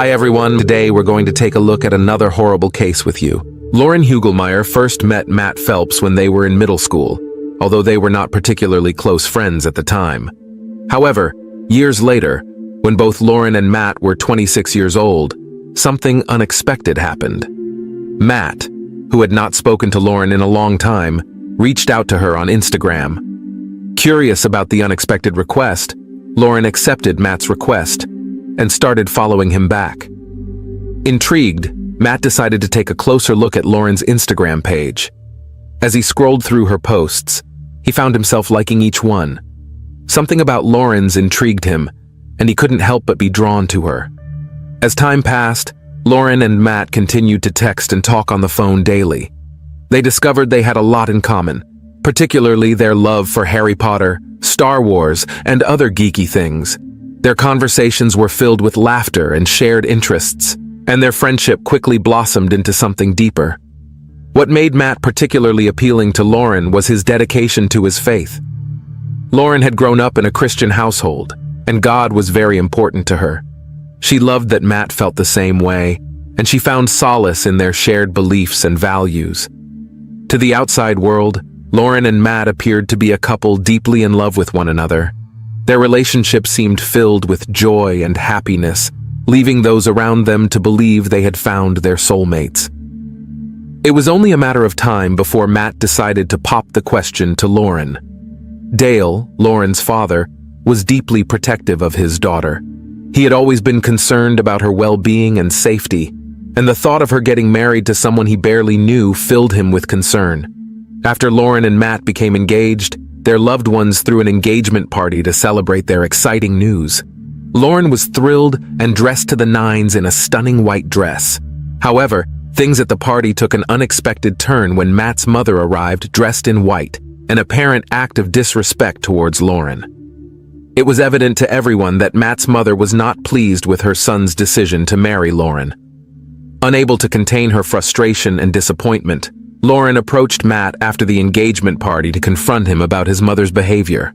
Hi everyone, today we're going to take a look at another horrible case with you. Lauren Hugelmaier first met Matt Phelps when they were in middle school, although they were not particularly close friends at the time. However, years later, when both Lauren and Matt were 26 years old, something unexpected happened. Matt, who had not spoken to Lauren in a long time, reached out to her on Instagram. Curious about the unexpected request, Lauren accepted Matt's request and started following him back. Intrigued, Matt decided to take a closer look at Lauren's Instagram page. As he scrolled through her posts, he found himself liking each one. Something about Lauren's intrigued him, and he couldn't help but be drawn to her. As time passed, Lauren and Matt continued to text and talk on the phone daily. They discovered they had a lot in common, particularly their love for Harry Potter, Star Wars, and other geeky things. Their conversations were filled with laughter and shared interests, and their friendship quickly blossomed into something deeper. What made Matt particularly appealing to Lauren was his dedication to his faith. Lauren had grown up in a Christian household, and God was very important to her. She loved that Matt felt the same way, and she found solace in their shared beliefs and values. To the outside world, Lauren and Matt appeared to be a couple deeply in love with one another. Their relationship seemed filled with joy and happiness, leaving those around them to believe they had found their soulmates. It was only a matter of time before Matt decided to pop the question to Lauren. Dale, Lauren's father, was deeply protective of his daughter. He had always been concerned about her well-being and safety, and the thought of her getting married to someone he barely knew filled him with concern. After Lauren and Matt became engaged, their loved ones threw an engagement party to celebrate their exciting news. Lauren was thrilled and dressed to the nines in a stunning white dress. However, things at the party took an unexpected turn when Matt's mother arrived dressed in white, an apparent act of disrespect towards Lauren. It was evident to everyone that Matt's mother was not pleased with her son's decision to marry Lauren. Unable to contain her frustration and disappointment, Lauren approached Matt after the engagement party to confront him about his mother's behavior.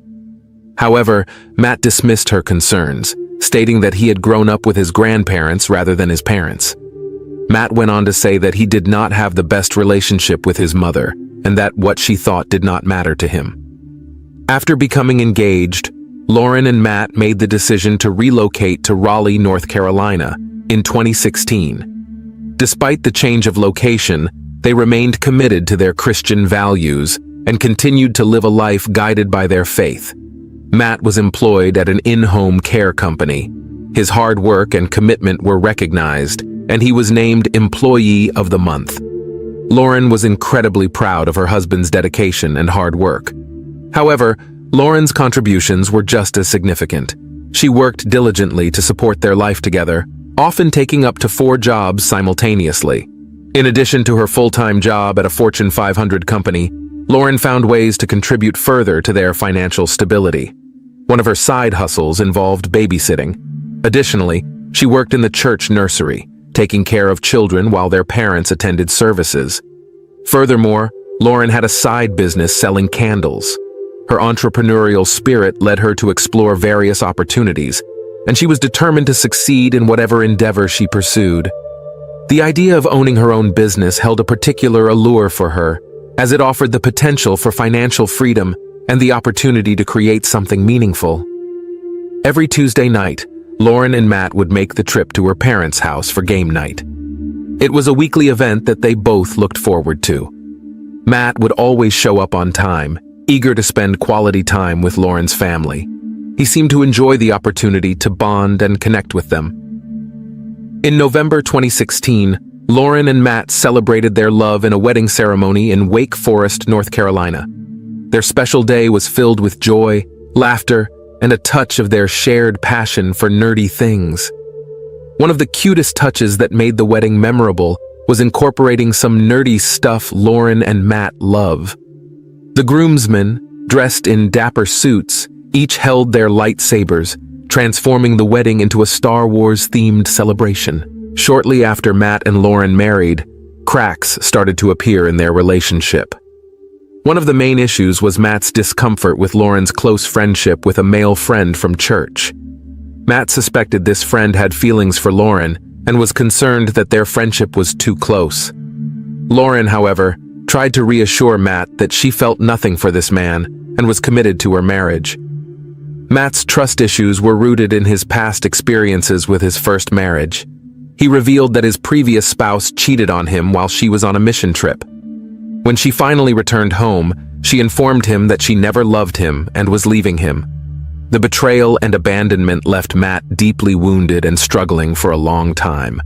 However, Matt dismissed her concerns, stating that he had grown up with his grandparents rather than his parents. Matt went on to say that he did not have the best relationship with his mother, and that what she thought did not matter to him. After becoming engaged, Lauren and Matt made the decision to relocate to Raleigh, North Carolina, in 2016. Despite the change of location, they remained committed to their Christian values and continued to live a life guided by their faith. Matt was employed at an in-home care company. His hard work and commitment were recognized, and he was named Employee of the Month. Lauren was incredibly proud of her husband's dedication and hard work. However, Lauren's contributions were just as significant. She worked diligently to support their life together, often taking up to 4 jobs simultaneously. In addition to her full-time job at a Fortune 500 company, Lauren found ways to contribute further to their financial stability. One of her side hustles involved babysitting. Additionally, she worked in the church nursery, taking care of children while their parents attended services. Furthermore, Lauren had a side business selling candles. Her entrepreneurial spirit led her to explore various opportunities, and she was determined to succeed in whatever endeavor she pursued. The idea of owning her own business held a particular allure for her, as it offered the potential for financial freedom and the opportunity to create something meaningful. Every Tuesday night, Lauren and Matt would make the trip to her parents' house for game night. It was a weekly event that they both looked forward to. Matt would always show up on time, eager to spend quality time with Lauren's family. He seemed to enjoy the opportunity to bond and connect with them. In November 2016, Lauren and Matt celebrated their love in a wedding ceremony in Wake Forest, North Carolina. Their special day was filled with joy, laughter, and a touch of their shared passion for nerdy things. One of the cutest touches that made the wedding memorable was incorporating some nerdy stuff Lauren and Matt love. The groomsmen, dressed in dapper suits, each held their lightsabers, transforming the wedding into a Star Wars-themed celebration. Shortly after Matt and Lauren married, cracks started to appear in their relationship. One of the main issues was Matt's discomfort with Lauren's close friendship with a male friend from church. Matt suspected this friend had feelings for Lauren and was concerned that their friendship was too close. Lauren, however, tried to reassure Matt that she felt nothing for this man and was committed to her marriage. Matt's trust issues were rooted in his past experiences with his first marriage. He revealed that his previous spouse cheated on him while she was on a mission trip. When she finally returned home, she informed him that she never loved him and was leaving him. The betrayal and abandonment left Matt deeply wounded and struggling for a long time.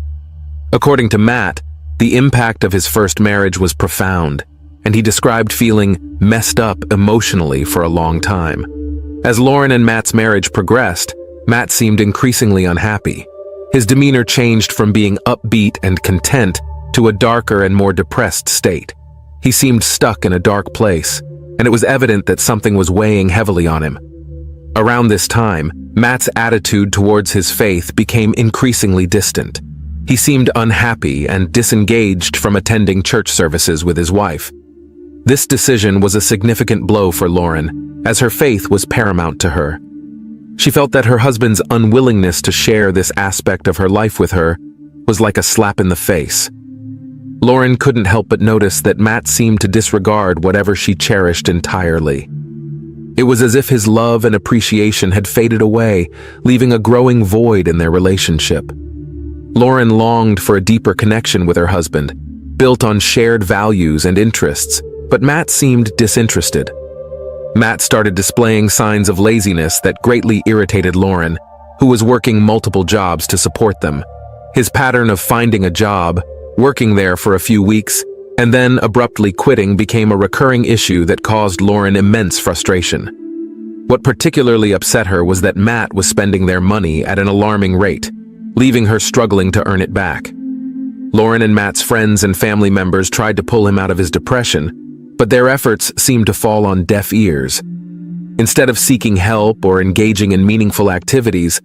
According to Matt, the impact of his first marriage was profound, and he described feeling messed up emotionally for a long time. As Lauren and Matt's marriage progressed, Matt seemed increasingly unhappy. His demeanor changed from being upbeat and content to a darker and more depressed state. He seemed stuck in a dark place, and it was evident that something was weighing heavily on him. Around this time, Matt's attitude towards his faith became increasingly distant. He seemed unhappy and disengaged from attending church services with his wife. This decision was a significant blow for Lauren, as her faith was paramount to her. She felt that her husband's unwillingness to share this aspect of her life with her was like a slap in the face. Lauren couldn't help but notice that Matt seemed to disregard whatever she cherished entirely. It was as if his love and appreciation had faded away, leaving a growing void in their relationship. Lauren longed for a deeper connection with her husband, built on shared values and interests, but Matt seemed disinterested. Matt started displaying signs of laziness that greatly irritated Lauren, who was working multiple jobs to support them. His pattern of finding a job, working there for a few weeks, and then abruptly quitting became a recurring issue that caused Lauren immense frustration. What particularly upset her was that Matt was spending their money at an alarming rate, leaving her struggling to earn it back. Lauren and Matt's friends and family members tried to pull him out of his depression, but their efforts seemed to fall on deaf ears. Instead of seeking help or engaging in meaningful activities,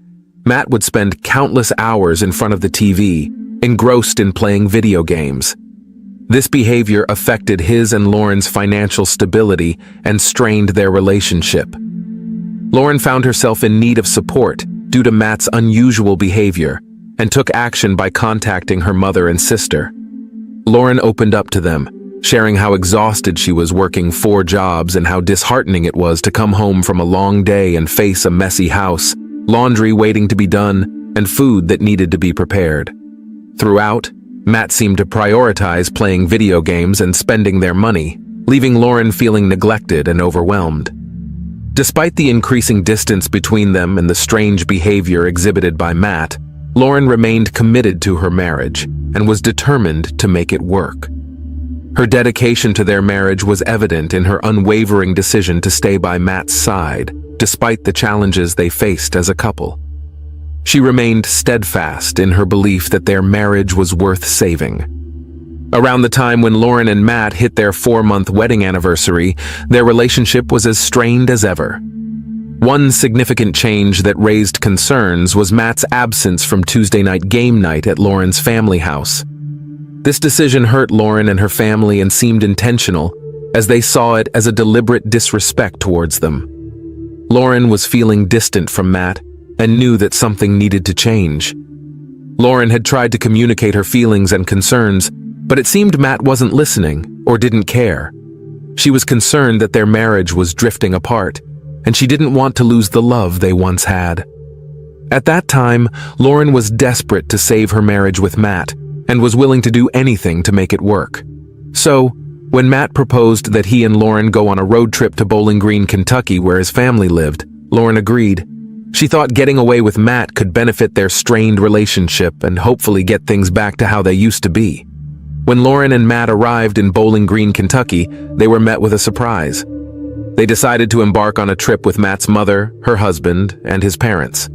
Matt would spend countless hours in front of the TV, engrossed in playing video games. This behavior affected his and Lauren's financial stability and strained their relationship. Lauren found herself in need of support due to Matt's unusual behavior and took action by contacting her mother and sister. Lauren opened up to them, sharing how exhausted she was working 4 jobs and how disheartening it was to come home from a long day and face a messy house, laundry waiting to be done, and food that needed to be prepared. Throughout, Matt seemed to prioritize playing video games and spending their money, leaving Lauren feeling neglected and overwhelmed. Despite the increasing distance between them and the strange behavior exhibited by Matt, Lauren remained committed to her marriage and was determined to make it work. Her dedication to their marriage was evident in her unwavering decision to stay by Matt's side, despite the challenges they faced as a couple. She remained steadfast in her belief that their marriage was worth saving. Around the time when Lauren and Matt hit their 4-month wedding anniversary, their relationship was as strained as ever. One significant change that raised concerns was Matt's absence from Tuesday night game night at Lauren's family house. This decision hurt Lauren and her family and seemed intentional, as they saw it as a deliberate disrespect towards them. Lauren was feeling distant from Matt and knew that something needed to change. Lauren had tried to communicate her feelings and concerns, but it seemed Matt wasn't listening or didn't care. She was concerned that their marriage was drifting apart, and she didn't want to lose the love they once had. At that time, Lauren was desperate to save her marriage with Matt and was willing to do anything to make it work. So, when Matt proposed that he and Lauren go on a road trip to Bowling Green, Kentucky, where his family lived, Lauren agreed. She thought getting away with Matt could benefit their strained relationship and hopefully get things back to how they used to be. When Lauren and Matt arrived in Bowling Green, Kentucky, they were met with a surprise. They decided to embark on a trip with Matt's mother, her husband, and his parents.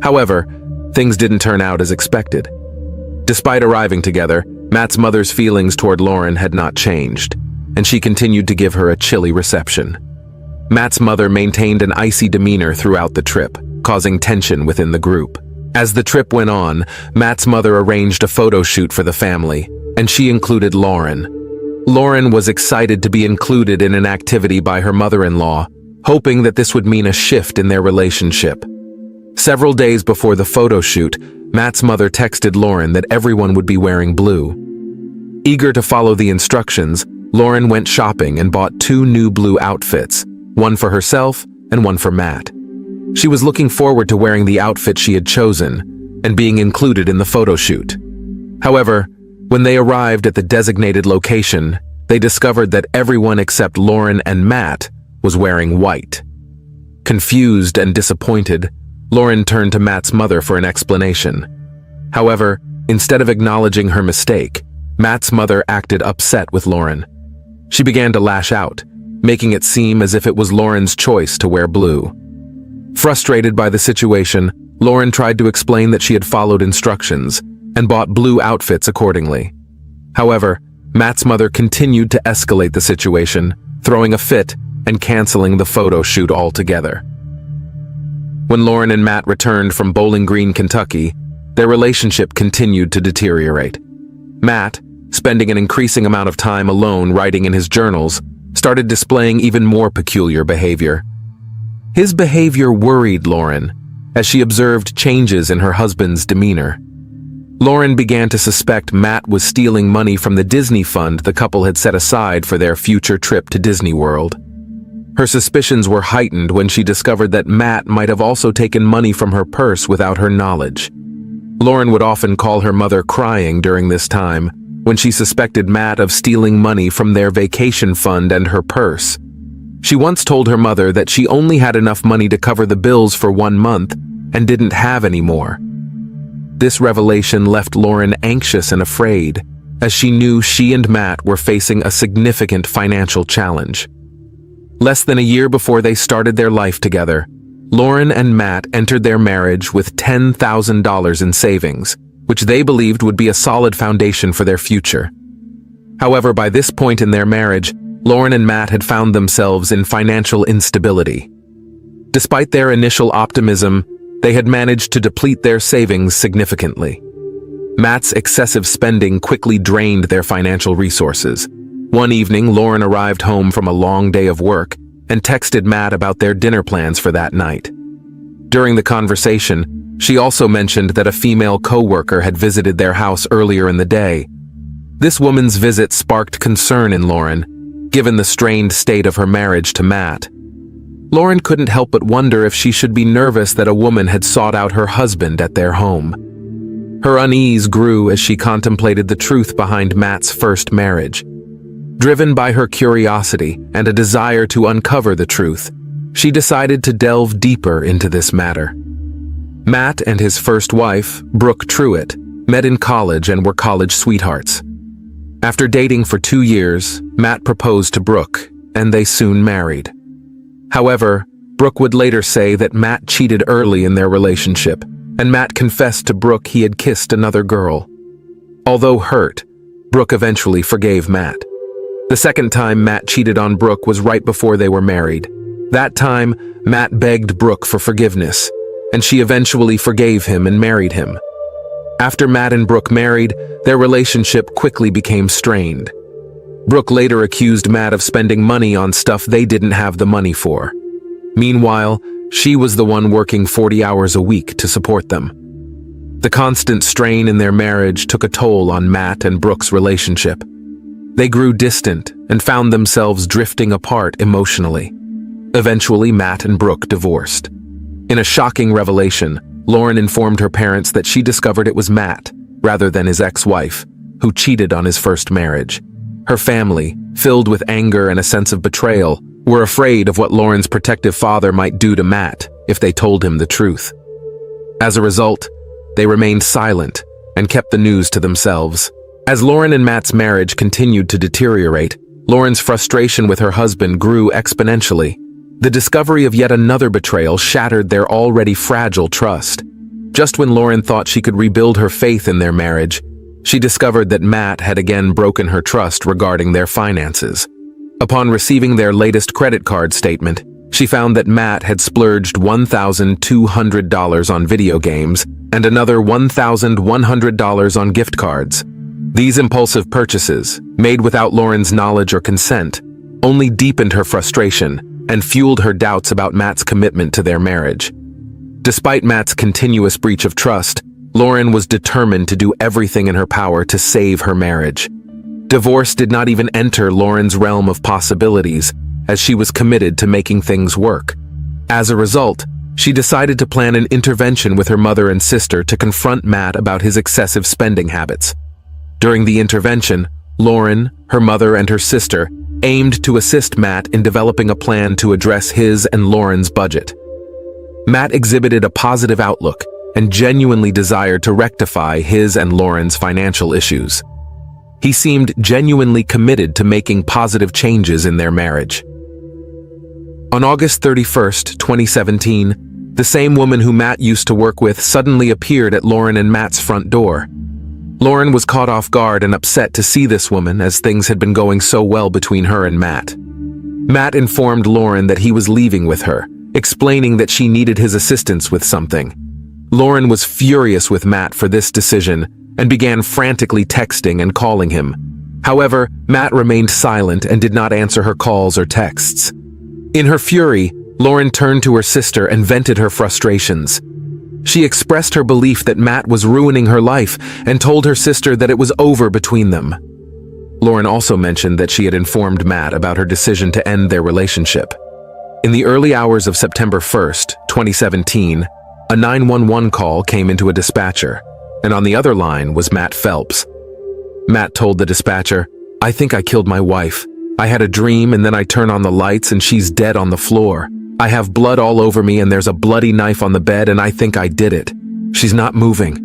However, things didn't turn out as expected. Despite arriving together, Matt's mother's feelings toward Lauren had not changed, and she continued to give her a chilly reception. Matt's mother maintained an icy demeanor throughout the trip, causing tension within the group. As the trip went on, Matt's mother arranged a photo shoot for the family, and she included Lauren. Lauren was excited to be included in an activity by her mother-in-law, hoping that this would mean a shift in their relationship. Several days before the photo shoot, Matt's mother texted Lauren that everyone would be wearing blue. Eager to follow the instructions, Lauren went shopping and bought 2 new blue outfits, one for herself and one for Matt. She was looking forward to wearing the outfit she had chosen and being included in the photo shoot. However, when they arrived at the designated location, they discovered that everyone except Lauren and Matt was wearing white. Confused and disappointed, Lauren turned to Matt's mother for an explanation. However, instead of acknowledging her mistake, Matt's mother acted upset with Lauren. She began to lash out, making it seem as if it was Lauren's choice to wear blue. Frustrated by the situation, Lauren tried to explain that she had followed instructions and bought blue outfits accordingly. However, Matt's mother continued to escalate the situation, throwing a fit and canceling the photo shoot altogether. When Lauren and Matt returned from Bowling Green, Kentucky, their relationship continued to deteriorate. Matt, spending an increasing amount of time alone writing in his journals, started displaying even more peculiar behavior. His behavior worried Lauren, as she observed changes in her husband's demeanor. Lauren began to suspect Matt was stealing money from the Disney fund the couple had set aside for their future trip to Disney World. Her suspicions were heightened when she discovered that Matt might have also taken money from her purse without her knowledge. Lauren would often call her mother crying during this time, when she suspected Matt of stealing money from their vacation fund and her purse. She once told her mother that she only had enough money to cover the bills for 1 month and didn't have any more. This revelation left Lauren anxious and afraid, as she knew she and Matt were facing a significant financial challenge. Less than a year before they started their life together, Lauren and Matt entered their marriage with $10,000 in savings, which they believed would be a solid foundation for their future. However, by this point in their marriage, Lauren and Matt had found themselves in financial instability. Despite their initial optimism, they had managed to deplete their savings significantly. Matt's excessive spending quickly drained their financial resources. One evening, Lauren arrived home from a long day of work and texted Matt about their dinner plans for that night. During the conversation, she also mentioned that a female co-worker had visited their house earlier in the day. This woman's visit sparked concern in Lauren, given the strained state of her marriage to Matt. Lauren couldn't help but wonder if she should be nervous that a woman had sought out her husband at their home. Her unease grew as she contemplated the truth behind Matt's first marriage. Driven by her curiosity and a desire to uncover the truth, she decided to delve deeper into this matter. Matt and his first wife, Brooke Truitt, met in college and were college sweethearts. After dating for 2 years, Matt proposed to Brooke, and they soon married. However, Brooke would later say that Matt cheated early in their relationship, and Matt confessed to Brooke he had kissed another girl. Although hurt, Brooke eventually forgave Matt. The second time Matt cheated on Brooke was right before they were married. That time, Matt begged Brooke for forgiveness, and she eventually forgave him and married him. After Matt and Brooke married, their relationship quickly became strained. Brooke later accused Matt of spending money on stuff they didn't have the money for. Meanwhile, she was the one working 40 hours a week to support them. The constant strain in their marriage took a toll on Matt and Brooke's relationship. They grew distant and found themselves drifting apart emotionally. Eventually, Matt and Brooke divorced. In a shocking revelation, Lauren informed her parents that she discovered it was Matt, rather than his ex-wife, who cheated on his first marriage. Her family, filled with anger and a sense of betrayal, were afraid of what Lauren's protective father might do to Matt if they told him the truth. As a result, they remained silent and kept the news to themselves. As Lauren and Matt's marriage continued to deteriorate, Lauren's frustration with her husband grew exponentially. The discovery of yet another betrayal shattered their already fragile trust. Just when Lauren thought she could rebuild her faith in their marriage, she discovered that Matt had again broken her trust regarding their finances. Upon receiving their latest credit card statement, she found that Matt had splurged $1,200 on video games and another $1,100 on gift cards. These impulsive purchases, made without Lauren's knowledge or consent, only deepened her frustration and fueled her doubts about Matt's commitment to their marriage. Despite Matt's continuous breach of trust, Lauren was determined to do everything in her power to save her marriage. Divorce did not even enter Lauren's realm of possibilities, as she was committed to making things work. As a result, she decided to plan an intervention with her mother and sister to confront Matt about his excessive spending habits. During the intervention, Lauren, her mother, and her sister aimed to assist Matt in developing a plan to address his and Lauren's budget. Matt exhibited a positive outlook and genuinely desired to rectify his and Lauren's financial issues. He seemed genuinely committed to making positive changes in their marriage. On August 31st, 2017, the same woman who Matt used to work with suddenly appeared at Lauren and Matt's front door. Lauren was caught off guard and upset to see this woman, as things had been going so well between her and Matt. Matt informed Lauren that he was leaving with her, explaining that she needed his assistance with something. Lauren was furious with Matt for this decision and began frantically texting and calling him. However, Matt remained silent and did not answer her calls or texts. In her fury, Lauren turned to her sister and vented her frustrations. She expressed her belief that Matt was ruining her life and told her sister that it was over between them. Lauren also mentioned that she had informed Matt about her decision to end their relationship. In the early hours of September 1st, 2017, a 911 call came into a dispatcher, and on the other line was Matt Phelps. Matt told the dispatcher, "I think I killed my wife. I had a dream and then I turn on the lights and she's dead on the floor. I have blood all over me and there's a bloody knife on the bed and I think I did it. She's not moving.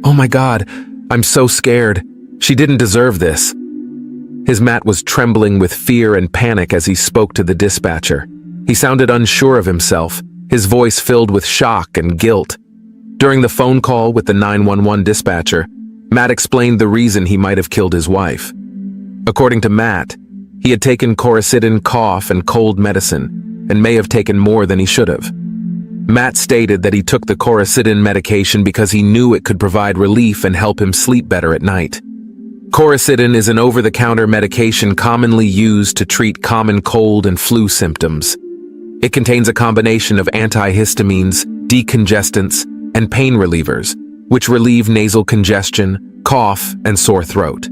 Oh my God, I'm so scared. She didn't deserve this." His Matt was trembling with fear and panic as he spoke to the dispatcher. He sounded unsure of himself, his voice filled with shock and guilt. During the phone call with the 911 dispatcher, Matt explained the reason he might have killed his wife. According to Matt, he had taken Coricidin cough and cold medicine, and may have taken more than he should have. Matt stated that he took the Coricidin medication because he knew it could provide relief and help him sleep better at night. Coricidin is an over-the-counter medication commonly used to treat common cold and flu symptoms. It contains a combination of antihistamines, decongestants, and pain relievers, which relieve nasal congestion, cough, and sore throat.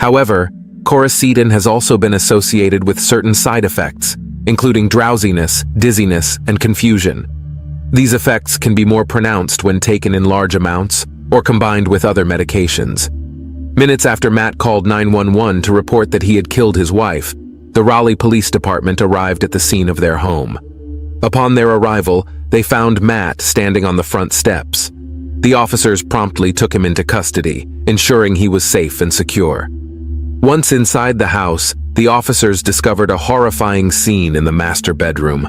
However, Coricidin has also been associated with certain side effects, including drowsiness, dizziness, and confusion. These effects can be more pronounced when taken in large amounts or combined with other medications. Minutes after Matt called 911 to report that he had killed his wife, the Raleigh Police Department arrived at the scene of their home. Upon their arrival, they found Matt standing on the front steps. The officers promptly took him into custody, ensuring he was safe and secure. Once inside the house, the officers discovered a horrifying scene in the master bedroom.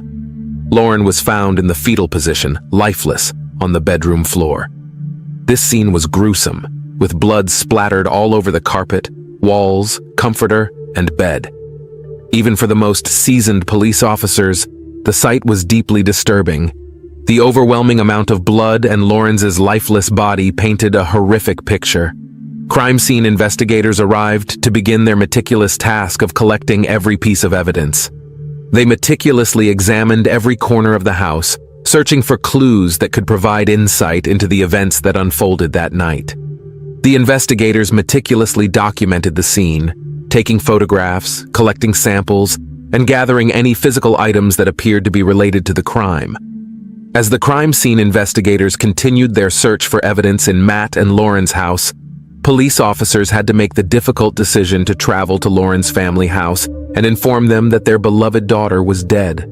Lauren was found in the fetal position, lifeless, on the bedroom floor. This scene was gruesome, with blood splattered all over the carpet, walls, comforter, and bed. Even for the most seasoned police officers, the sight was deeply disturbing. The overwhelming amount of blood and Lauren's lifeless body painted a horrific picture. Crime scene investigators arrived to begin their meticulous task of collecting every piece of evidence. They meticulously examined every corner of the house, searching for clues that could provide insight into the events that unfolded that night. The investigators meticulously documented the scene, taking photographs, collecting samples, and gathering any physical items that appeared to be related to the crime. As the crime scene investigators continued their search for evidence in Matt and Lauren's house, police officers had to make the difficult decision to travel to Lauren's family house and inform them that their beloved daughter was dead.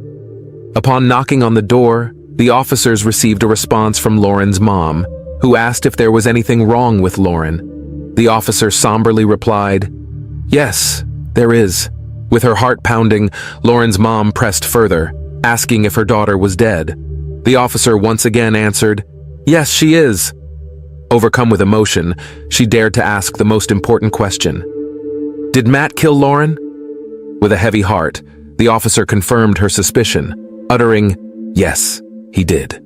Upon knocking on the door, the officers received a response from Lauren's mom, who asked if there was anything wrong with Lauren. The officer somberly replied, "Yes, there is." With her heart pounding, Lauren's mom pressed further, asking if her daughter was dead. The officer once again answered, "Yes, she is." Overcome with emotion, she dared to ask the most important question. "Did Matt kill Lauren?" With a heavy heart, the officer confirmed her suspicion, uttering, "Yes, he did."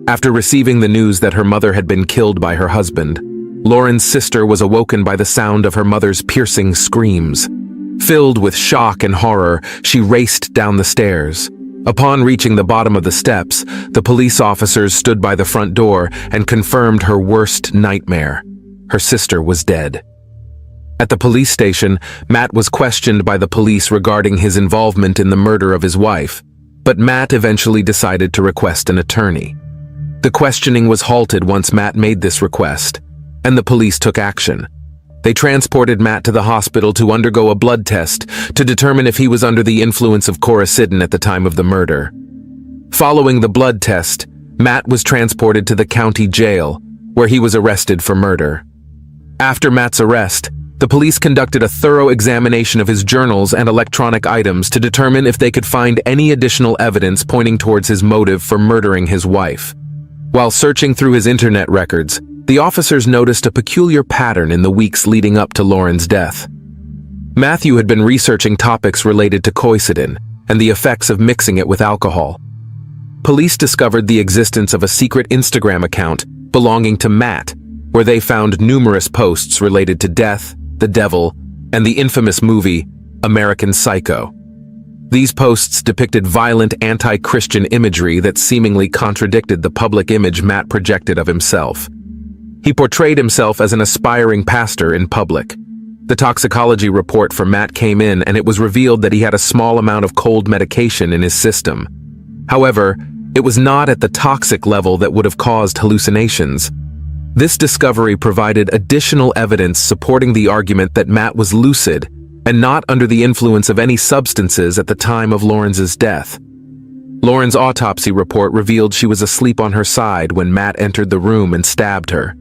After receiving the news that her mother had been killed by her husband, Lauren's sister was awoken by the sound of her mother's piercing screams. Filled with shock and horror, she raced down the stairs. Upon reaching the bottom of the steps, the police officers stood by the front door and confirmed her worst nightmare. Her sister was dead. At the police station, Matt was questioned by the police regarding his involvement in the murder of his wife, but Matt eventually decided to request an attorney. The questioning was halted once Matt made this request, and the police took action. They transported Matt to the hospital to undergo a blood test to determine if he was under the influence of chlorocidin at the time of the murder. Following the blood test, Matt was transported to the county jail, where he was arrested for murder. After Matt's arrest, the police conducted a thorough examination of his journals and electronic items to determine if they could find any additional evidence pointing towards his motive for murdering his wife. While searching through his internet records, the officers noticed a peculiar pattern in the weeks leading up to Lauren's death. Matthew had been researching topics related to chlorocidin and the effects of mixing it with alcohol. Police discovered the existence of a secret Instagram account belonging to Matt, where they found numerous posts related to death, the devil, and the infamous movie American Psycho. These posts depicted violent anti-Christian imagery that seemingly contradicted the public image Matt projected of himself. He portrayed himself as an aspiring pastor in public. The toxicology report for Matt came in, and it was revealed that he had a small amount of cold medication in his system. However, it was not at the toxic level that would have caused hallucinations. This discovery provided additional evidence supporting the argument that Matt was lucid and not under the influence of any substances at the time of Lauren's death. Lauren's autopsy report revealed she was asleep on her side when Matt entered the room and stabbed her.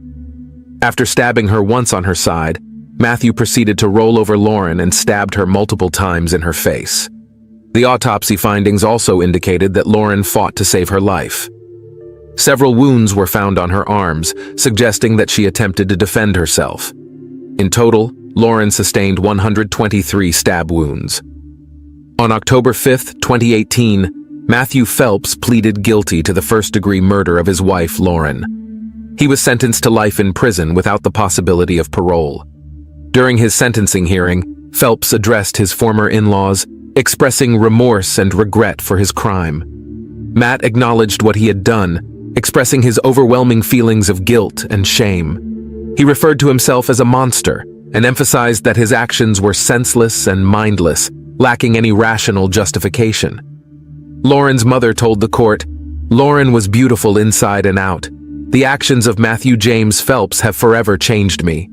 After stabbing her once on her side, Matthew proceeded to roll over Lauren and stabbed her multiple times in her face. The autopsy findings also indicated that Lauren fought to save her life. Several wounds were found on her arms, suggesting that she attempted to defend herself. In total, Lauren sustained 123 stab wounds. On October 5, 2018, Matthew Phelps pleaded guilty to the first-degree murder of his wife, Lauren. He was sentenced to life in prison without the possibility of parole. During his sentencing hearing, Phelps addressed his former in-laws, expressing remorse and regret for his crime. Matt acknowledged what he had done, expressing his overwhelming feelings of guilt and shame. He referred to himself as a monster and emphasized that his actions were senseless and mindless, lacking any rational justification. Lauren's mother told the court, "Lauren was beautiful inside and out. The actions of Matthew James Phelps have forever changed me.